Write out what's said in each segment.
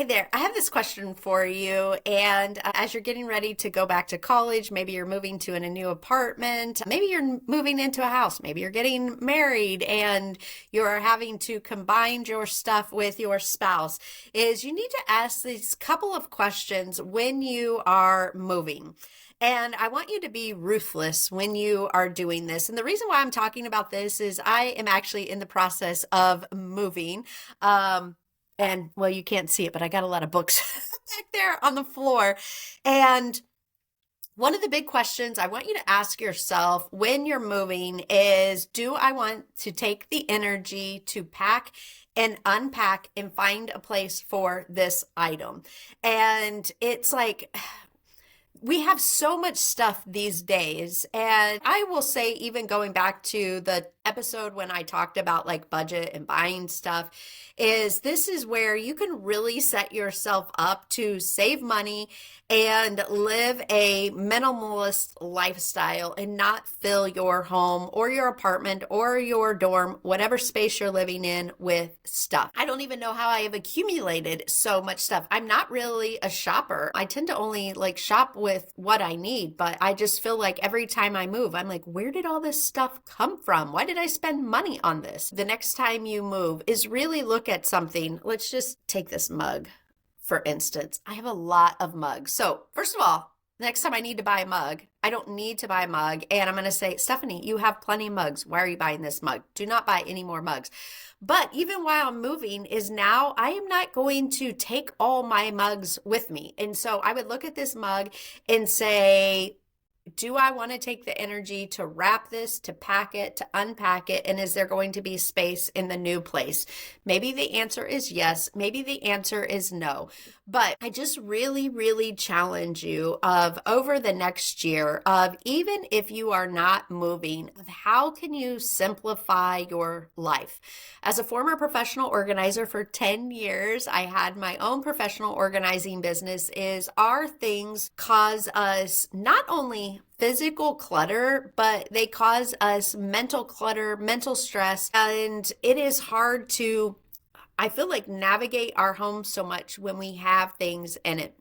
Hey there, I have this question for you. And as you're getting ready to go back to college, maybe you're moving to a new apartment, maybe you're moving into a house, maybe you're getting married and you're having to combine your stuff with your spouse, is you need to ask these couple of questions when you are moving. And I want you to be ruthless when you are doing this. And the reason why I'm talking about this is I am actually in the process of moving. And well, you can't see it, but I got a lot of books back there on the floor. And one of the big questions I want you to ask yourself when you're moving is, do I want to take the energy to pack and unpack and find a place for this item? And it's like, we have so much stuff these days. And I will say, even going back to the episode when I talked about like budget and buying stuff, is this is where you can really set yourself up to save money and live a minimalist lifestyle and not fill your home or your apartment or your dorm, whatever space you're living in, with stuff. I don't even know how I have accumulated so much stuff. I'm not really a shopper. I tend to only like shop with what I need, but I just feel like every time I move, I'm like, where did all this stuff come from? Why did I spend money on this? The next time you move is really look at something. Let's just take this mug. For instance, I have a lot of mugs. So first of all, next time I need to buy a mug, I don't need to buy a mug. And I'm going to say, Stephanie, you have plenty of mugs. Why are you buying this mug? Do not buy any more mugs. But even while I'm moving is now I am not going to take all my mugs with me. And so I would look at this mug and say, do I want to take the energy to wrap this, to pack it, to unpack it? And is there going to be space in the new place? Maybe the answer is yes. Maybe the answer is no. But I just really, really challenge you of over the next year of, even if you are not moving, of how can you simplify your life? As a former professional organizer for 10 years, I had my own professional organizing business. Is our things cause us not only physical clutter, but they cause us mental clutter, mental stress, and it is hard to, I feel like, navigate our home so much when we have things in it.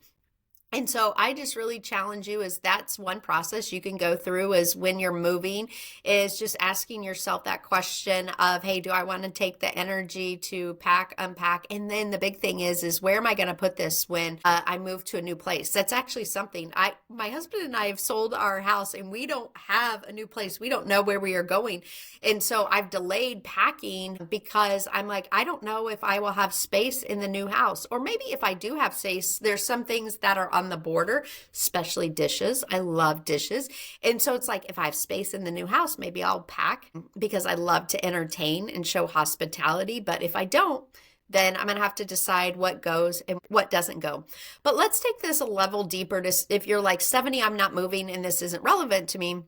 And so I just really challenge you, is that's one process you can go through, is when you're moving, is just asking yourself that question of, hey, do I want to take the energy to pack, unpack? And then the big thing is where am I going to put this when I move to a new place? That's actually something my husband and I have sold our house and we don't have a new place. We don't know where we are going. And so I've delayed packing because I'm like, I don't know if I will have space in the new house. Or maybe if I do have space, there's some things that are on the border, especially dishes. I love dishes. And so it's like, if I have space in the new house, maybe I'll pack because I love to entertain and show hospitality. But if I don't, then I'm going to have to decide what goes and what doesn't go. But let's take this a level deeper to, if you're like, Stephanie, I'm not moving and this isn't relevant to me,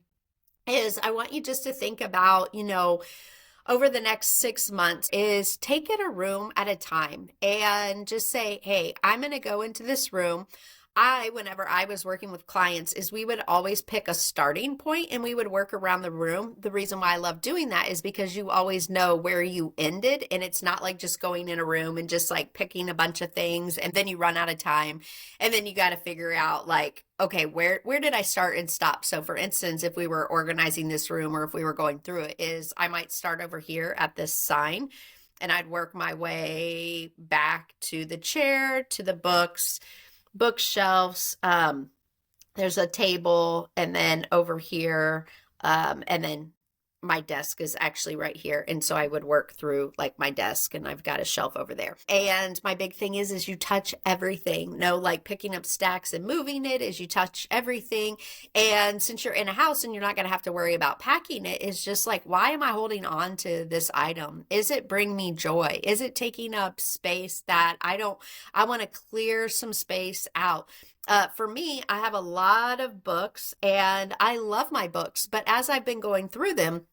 is I want you just to think about, over the next 6 months, is take it a room at a time and just say, hey, I'm going to go into this room. Whenever I was working with clients, is we would always pick a starting point and we would work around the room. The reason why I love doing that is because you always know where you ended, and it's not like just going in a room and just like picking a bunch of things and then you run out of time and then you got to figure out like, okay, where did I start and stop? So for instance, if we were organizing this room or if we were going through it, is I might start over here at this sign and I'd work my way back to the chair, to the bookshelves, there's a table, and then over here, and then my desk is actually right here. And so I would work through like my desk and I've got a shelf over there. And my big thing is you touch everything. No, like picking up stacks and moving it, is you touch everything. And since you're in a house and you're not going to have to worry about packing it, is just like, why am I holding on to this item? Is it bring me joy? Is it taking up space that I want to clear some space out? For me, I have a lot of books and I love my books, but as I've been going through them,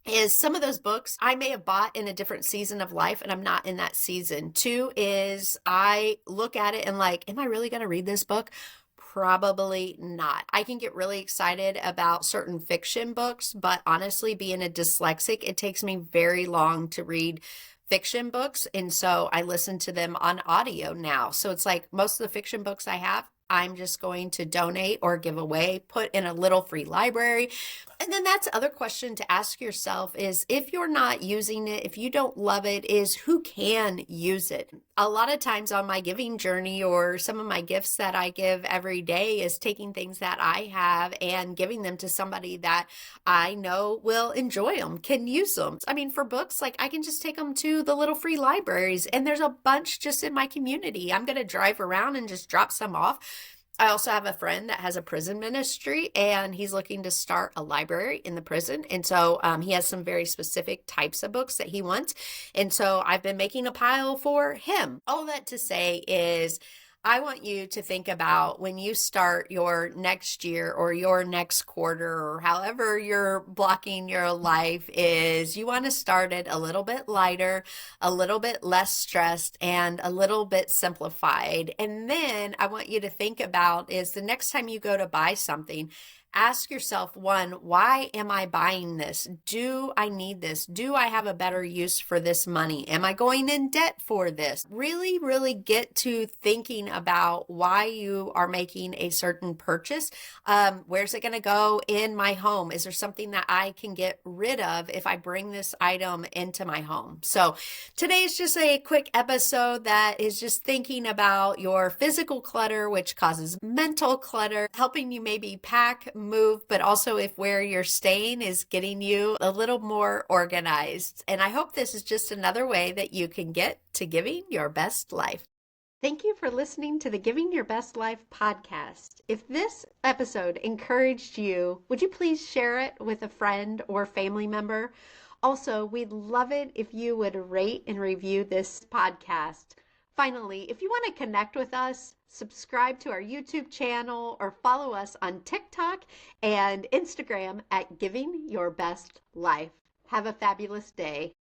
is some of those books I may have bought in a different season of life and I'm not in that season. Two is I look at it and like, am I really going to read this book? Probably not. I can get really excited about certain fiction books, but honestly, being a dyslexic, it takes me very long to read fiction books, and so I listen to them on audio now. So it's like most of the fiction books I have, I'm just going to donate or give away, put in a little free library. And then that's the other question to ask yourself is if you're not using it, if you don't love it, is who can use it? A lot of times on my giving journey or some of my gifts that I give every day is taking things that I have and giving them to somebody that I know will enjoy them, can use them. I mean, for books, like I can just take them to the little free libraries, and there's a bunch just in my community. I'm going to drive around and just drop some off. I also have a friend that has a prison ministry, and he's looking to start a library in the prison. And so he has some very specific types of books that he wants. And so I've been making a pile for him. All that to say is, I want you to think about when you start your next year or your next quarter or however you're blocking your life is you want to start it a little bit lighter, a little bit less stressed, and a little bit simplified. And then I want you to think about is the next time you go to buy something, ask yourself, one, why am I buying this? Do I need this? Do I have a better use for this money? Am I going in debt for this? Really, really get to thinking about why you are making a certain purchase. Where's it going to go in my home? Is there something that I can get rid of if I bring this item into my home? So today is just a quick episode that is just thinking about your physical clutter, which causes mental clutter, helping you maybe pack, move, but also if where you're staying is getting you a little more organized. And I hope this is just another way that you can get to giving your best life. Thank you for listening to the Giving Your Best Life podcast. If this episode encouraged you, would you please share it with a friend or family member? Also, we'd love it if you would rate and review this podcast. Finally, if you want to connect with us, subscribe to our YouTube channel or follow us on TikTok and Instagram at Giving Your Best Life. Have a fabulous day.